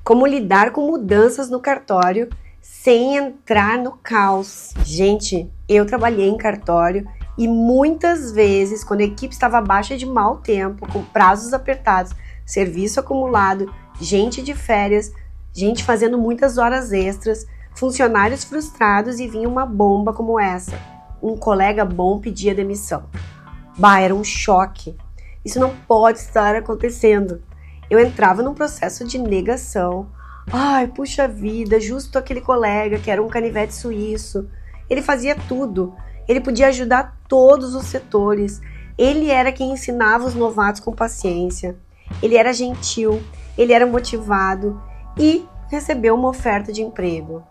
Como lidar com mudanças no cartório sem entrar no caos. Gente, eu trabalhei em cartório e muitas vezes, quando a equipe estava baixa de mau tempo, com prazos apertados, serviço acumulado, gente de férias, gente fazendo muitas horas extras, funcionários frustrados e vinha uma bomba como essa. Um colega bom pedia demissão. Bah, era um choque. Isso não pode estar acontecendo. Eu entrava num processo de negação. Ai, puxa vida, justo aquele colega que era um canivete suíço. Ele fazia tudo. Ele podia ajudar todos os setores. Ele era quem ensinava os novatos com paciência. Ele era gentil, ele era motivado e recebeu uma oferta de emprego.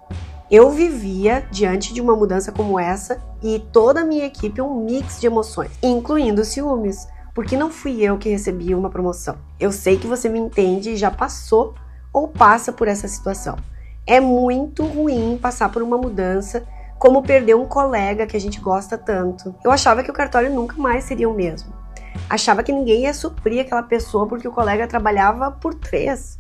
Eu vivia diante de uma mudança como essa e toda a minha equipe um mix de emoções, incluindo ciúmes, porque não fui eu que recebi uma promoção. Eu sei que você me entende e já passou ou passa por essa situação. É muito ruim passar por uma mudança, como perder um colega que a gente gosta tanto. Eu achava que o cartório nunca mais seria o mesmo. Achava que ninguém ia suprir aquela pessoa porque o colega trabalhava por 3.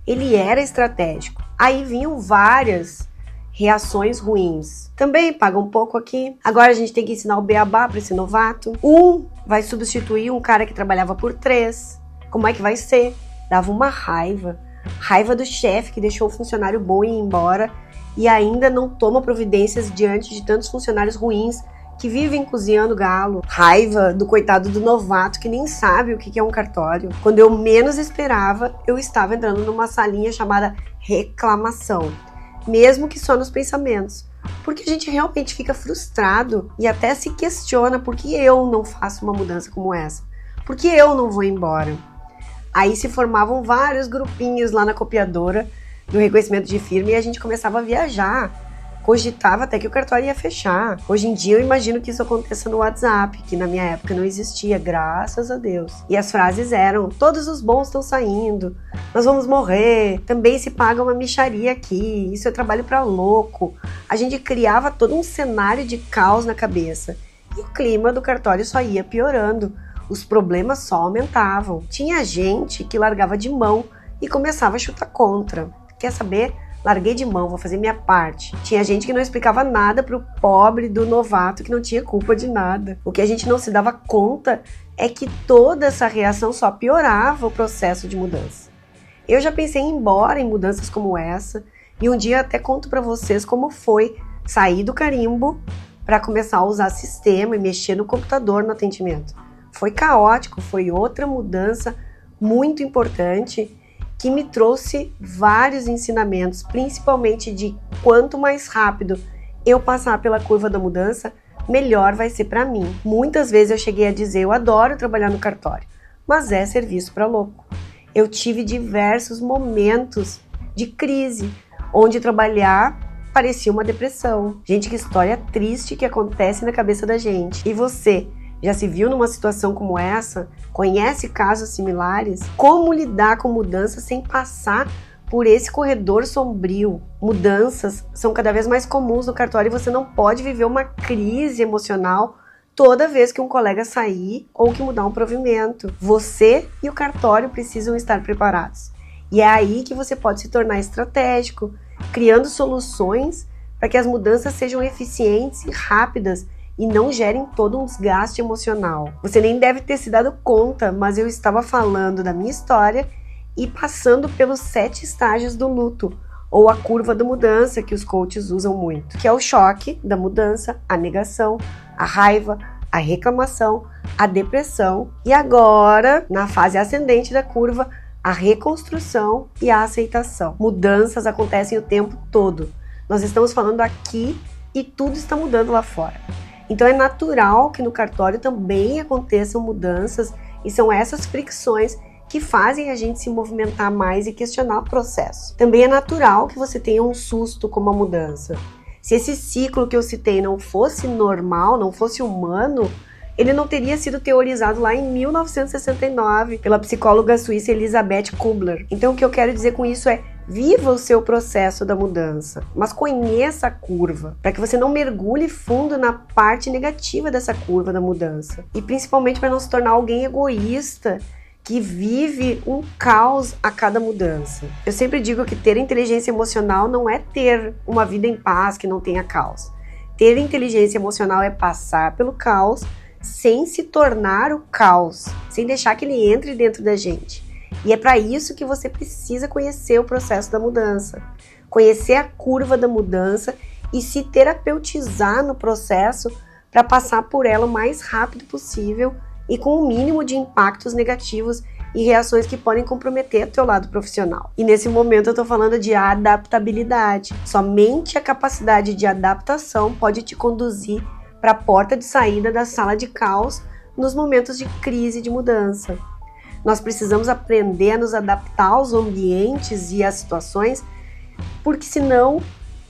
Ele era estratégico. Aí vinham várias reações ruins. Também paga um pouco aqui. Agora a gente tem que ensinar o beabá para esse novato. Um vai substituir um cara que trabalhava por 3. Como é que vai ser? Dava uma raiva. Raiva do chefe que deixou o funcionário bom ir embora e ainda não toma providências diante de tantos funcionários ruins que vivem cozinhando galo. Raiva do coitado do novato que nem sabe o que é um cartório. Quando eu menos esperava, eu estava entrando numa salinha chamada reclamação, mesmo que só nos pensamentos, porque a gente realmente fica frustrado e até se questiona por que eu não faço uma mudança como essa, por que eu não vou embora. Aí se formavam vários grupinhos lá na copiadora do reconhecimento de firma e a gente começava a viajar. Cogitava até que o cartório ia fechar. Hoje em dia eu imagino que isso aconteça no WhatsApp, que na minha época não existia, graças a Deus. E as frases eram: todos os bons estão saindo, nós vamos morrer, também se paga uma mixaria aqui, isso é trabalho pra louco. A gente criava todo um cenário de caos na cabeça. E o clima do cartório só ia piorando. Os problemas só aumentavam. Tinha gente que largava de mão e começava a chutar contra. Quer saber? Larguei de mão, vou fazer minha parte. Tinha gente que não explicava nada pro pobre do novato que não tinha culpa de nada. O que a gente não se dava conta é que toda essa reação só piorava o processo de mudança. Eu já pensei em ir embora em mudanças como essa e um dia até conto pra vocês como foi sair do carimbo para começar a usar sistema e mexer no computador no atendimento. Foi caótico, foi outra mudança muito importante que me trouxe vários ensinamentos, principalmente de quanto mais rápido eu passar pela curva da mudança, melhor vai ser para mim. Muitas vezes eu cheguei a dizer: eu adoro trabalhar no cartório, mas é serviço para louco. Eu tive diversos momentos de crise, onde trabalhar parecia uma depressão. Gente, que história triste que acontece na cabeça da gente. E você? Já se viu numa situação como essa? Conhece casos similares? Como lidar com mudanças sem passar por esse corredor sombrio? Mudanças são cada vez mais comuns no cartório e você não pode viver uma crise emocional toda vez que um colega sair ou que mudar um provimento. Você e o cartório precisam estar preparados. E é aí que você pode se tornar estratégico, criando soluções para que as mudanças sejam eficientes e rápidas e não gerem todo um desgaste emocional. Você nem deve ter se dado conta, mas eu estava falando da minha história e passando pelos 7 estágios do luto, ou a curva da mudança que os coaches usam muito, que é o choque da mudança, a negação, a raiva, a reclamação, a depressão e agora, na fase ascendente da curva, a reconstrução e a aceitação. Mudanças acontecem o tempo todo. Nós estamos falando aqui e tudo está mudando lá fora. Então é natural que no cartório também aconteçam mudanças e são essas fricções que fazem a gente se movimentar mais e questionar o processo. Também é natural que você tenha um susto com uma mudança. Se esse ciclo que eu citei não fosse normal, não fosse humano, ele não teria sido teorizado lá em 1969 pela psicóloga suíça Elisabeth Kubler. Então o que eu quero dizer com isso é: viva o seu processo da mudança, mas conheça a curva, para que você não mergulhe fundo na parte negativa dessa curva da mudança. E principalmente para não se tornar alguém egoísta, que vive um caos a cada mudança. Eu sempre digo que ter inteligência emocional não é ter uma vida em paz que não tenha caos. Ter inteligência emocional é passar pelo caos sem se tornar o caos, sem deixar que ele entre dentro da gente. E é para isso que você precisa conhecer o processo da mudança, conhecer a curva da mudança e se terapeutizar no processo para passar por ela o mais rápido possível e com o mínimo de impactos negativos e reações que podem comprometer o teu lado profissional. E nesse momento eu estou falando de adaptabilidade. Somente a capacidade de adaptação pode te conduzir para a porta de saída da sala de caos nos momentos de crise e de mudança. Nós precisamos aprender a nos adaptar aos ambientes e às situações, porque senão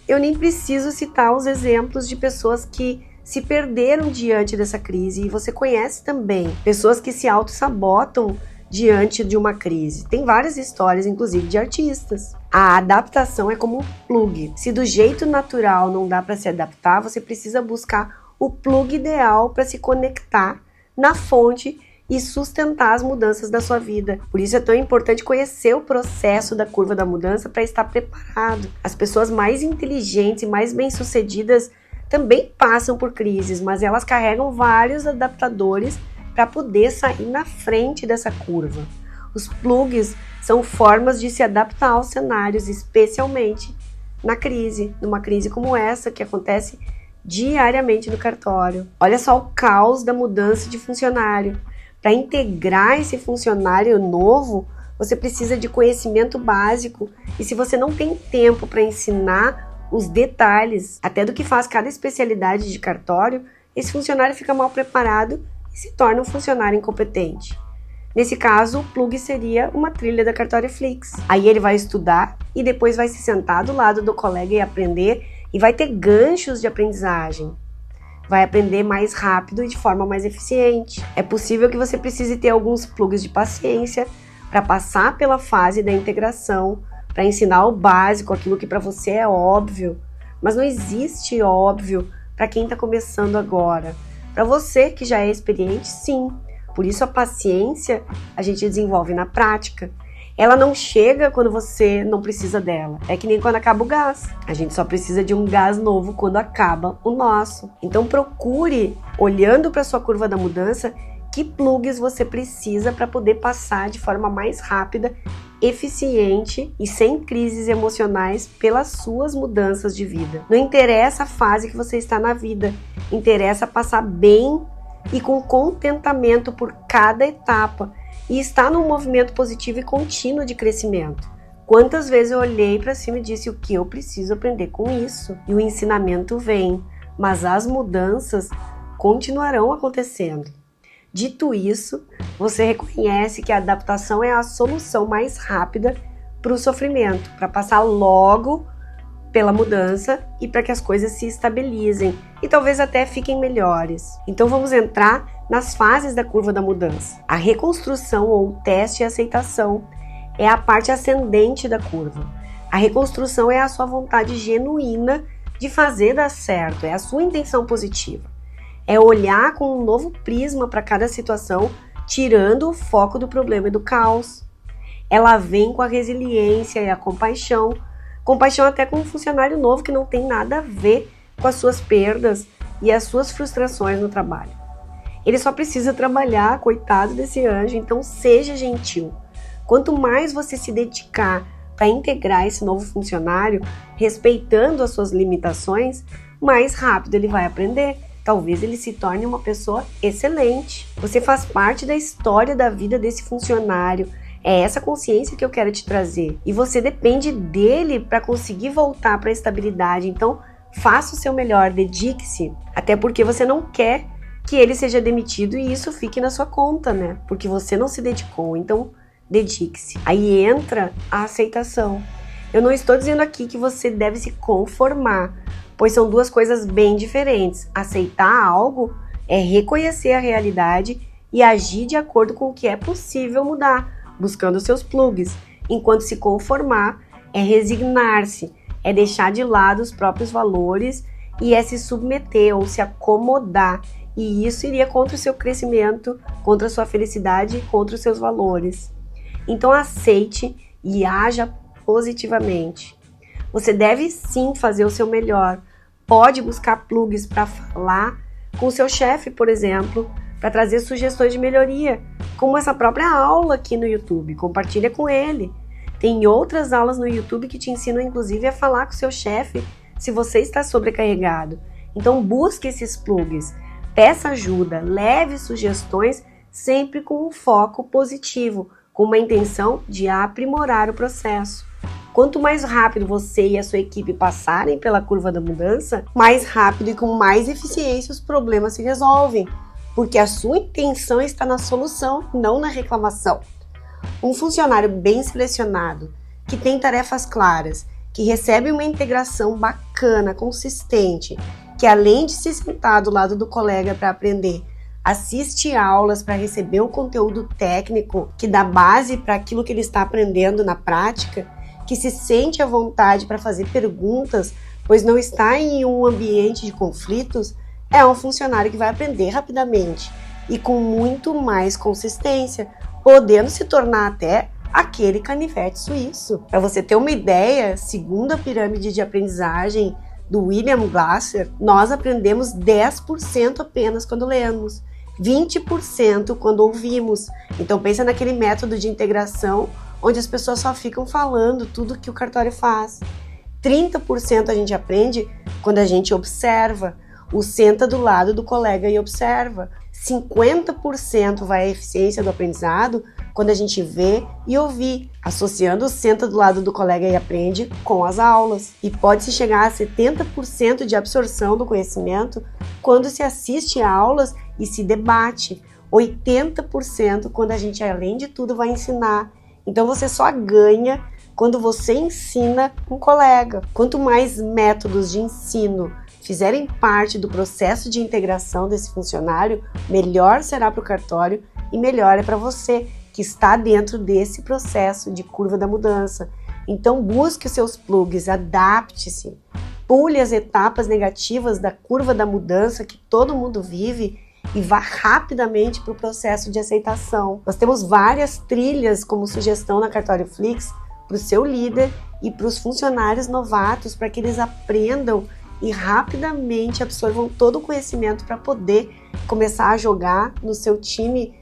eu nem preciso citar os exemplos de pessoas que se perderam diante dessa crise, e você conhece também pessoas que se auto-sabotam diante de uma crise. Tem várias histórias, inclusive, de artistas. A adaptação é como um plug. Se do jeito natural não dá para se adaptar, você precisa buscar o plug ideal para se conectar na fonte e sustentar as mudanças da sua vida. Por isso é tão importante conhecer o processo da curva da mudança para estar preparado. As pessoas mais inteligentes e mais bem-sucedidas também passam por crises, mas elas carregam vários adaptadores para poder sair na frente dessa curva. Os plugs são formas de se adaptar aos cenários, especialmente na crise, numa crise como essa que acontece diariamente no cartório. Olha só o caos da mudança de funcionário. Para integrar esse funcionário novo, você precisa de conhecimento básico, e se você não tem tempo para ensinar os detalhes, até do que faz cada especialidade de cartório, esse funcionário fica mal preparado e se torna um funcionário incompetente. Nesse caso, o plug seria uma trilha da Cartórioflix. Aí ele vai estudar e depois vai se sentar do lado do colega e aprender, e vai ter ganchos de aprendizagem. Vai aprender mais rápido e de forma mais eficiente. É possível que você precise ter alguns plugs de paciência para passar pela fase da integração, para ensinar o básico, aquilo que para você é óbvio, mas não existe óbvio para quem está começando agora. Para você que já é experiente, sim. Por isso a paciência a gente desenvolve na prática. Ela não chega quando você não precisa dela. É que nem quando acaba o gás. A gente só precisa de um gás novo quando acaba o nosso. Então procure, olhando para a sua curva da mudança, que plugs você precisa para poder passar de forma mais rápida, eficiente e sem crises emocionais pelas suas mudanças de vida. Não interessa a fase que você está na vida, interessa passar bem e com contentamento por cada etapa e estar num movimento positivo e contínuo de crescimento. Quantas vezes eu olhei para cima e disse o que eu preciso aprender com isso? E o ensinamento vem, mas as mudanças continuarão acontecendo. Dito isso, você reconhece que a adaptação é a solução mais rápida para o sofrimento, para passar logo pela mudança e para que as coisas se estabilizem e talvez até fiquem melhores. Então vamos entrar nas fases da curva da mudança. A reconstrução ou teste e aceitação é a parte ascendente da curva. A reconstrução é a sua vontade genuína de fazer dar certo, é a sua intenção positiva. É olhar com um novo prisma para cada situação, tirando o foco do problema e do caos. Ela vem com a resiliência e a compaixão até com um funcionário novo que não tem nada a ver com as suas perdas e as suas frustrações no trabalho. Ele só precisa trabalhar, coitado desse anjo, então seja gentil. Quanto mais você se dedicar para integrar esse novo funcionário, respeitando as suas limitações, mais rápido ele vai aprender. Talvez ele se torne uma pessoa excelente. Você faz parte da história da vida desse funcionário. É essa consciência que eu quero te trazer. E você depende dele para conseguir voltar para a estabilidade. Então, faça o seu melhor, dedique-se. Até porque você não quer que ele seja demitido e isso fique na sua conta, né? Porque você não se dedicou. Então, dedique-se. Aí entra a aceitação. Eu não estou dizendo aqui que você deve se conformar, pois são duas coisas bem diferentes. Aceitar algo é reconhecer a realidade e agir de acordo com o que é possível mudar, buscando seus plugs. Enquanto se conformar é resignar-se, é deixar de lado os próprios valores e é se submeter ou se acomodar E isso iria contra o seu crescimento, contra a sua felicidade, contra os seus valores. Então aceite e haja positivamente. Você deve sim fazer o seu melhor. Pode buscar plugs para falar com o seu chefe, por exemplo, para trazer sugestões de melhoria, como essa própria aula aqui no YouTube. Compartilha com ele. Tem outras aulas no YouTube que te ensinam, inclusive, a falar com o seu chefe se você está sobrecarregado. Então busque esses plugs, peça ajuda, leve sugestões, sempre com um foco positivo, com uma intenção de aprimorar o processo. Quanto mais rápido você e a sua equipe passarem pela curva da mudança, mais rápido e com mais eficiência os problemas se resolvem, porque a sua intenção está na solução, não na reclamação. Um funcionário bem selecionado, que tem tarefas claras, que recebe uma integração bacana, consistente, que além de se sentar do lado do colega para aprender, assiste aulas para receber o conteúdo técnico que dá base para aquilo que ele está aprendendo na prática, que se sente à vontade para fazer perguntas, pois não está em um ambiente de conflitos, é um funcionário que vai aprender rapidamente e com muito mais consistência, podendo se tornar até aquele canivete suíço. Para você ter uma ideia, segundo a pirâmide de aprendizagem do William Glasser, nós aprendemos 10% apenas quando lemos, 20% quando ouvimos. Então pensa naquele método de integração onde as pessoas só ficam falando tudo que o cartório faz. 30% a gente aprende quando a gente observa, senta do lado do colega e observa. 50% vai a eficiência do aprendizado quando a gente vê e ouvir, associando o senta do lado do colega e aprende com as aulas. E pode-se chegar a 70% de absorção do conhecimento quando se assiste a aulas e se debate. 80% quando a gente, além de tudo, vai ensinar. Então você só ganha quando você ensina um colega. Quanto mais métodos de ensino fizerem parte do processo de integração desse funcionário, melhor será para o cartório e melhor é para você que está dentro desse processo de curva da mudança. Então busque os seus plugs, adapte-se, pule as etapas negativas da curva da mudança que todo mundo vive e vá rapidamente para o processo de aceitação. Nós temos várias trilhas como sugestão na Cartório Flix para o seu líder e para os funcionários novatos, para que eles aprendam e rapidamente absorvam todo o conhecimento para poder começar a jogar no seu time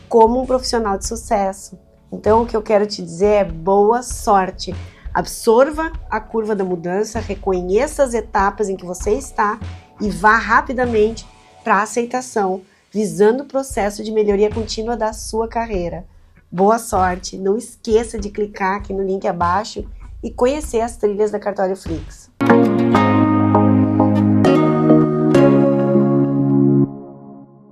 como um profissional de sucesso. Então o que eu quero te dizer é boa sorte. Absorva a curva da mudança, reconheça as etapas em que você está e vá rapidamente para a aceitação, visando o processo de melhoria contínua da sua carreira. Boa sorte! Não esqueça de clicar aqui no link abaixo e conhecer as trilhas da Cartório Flix.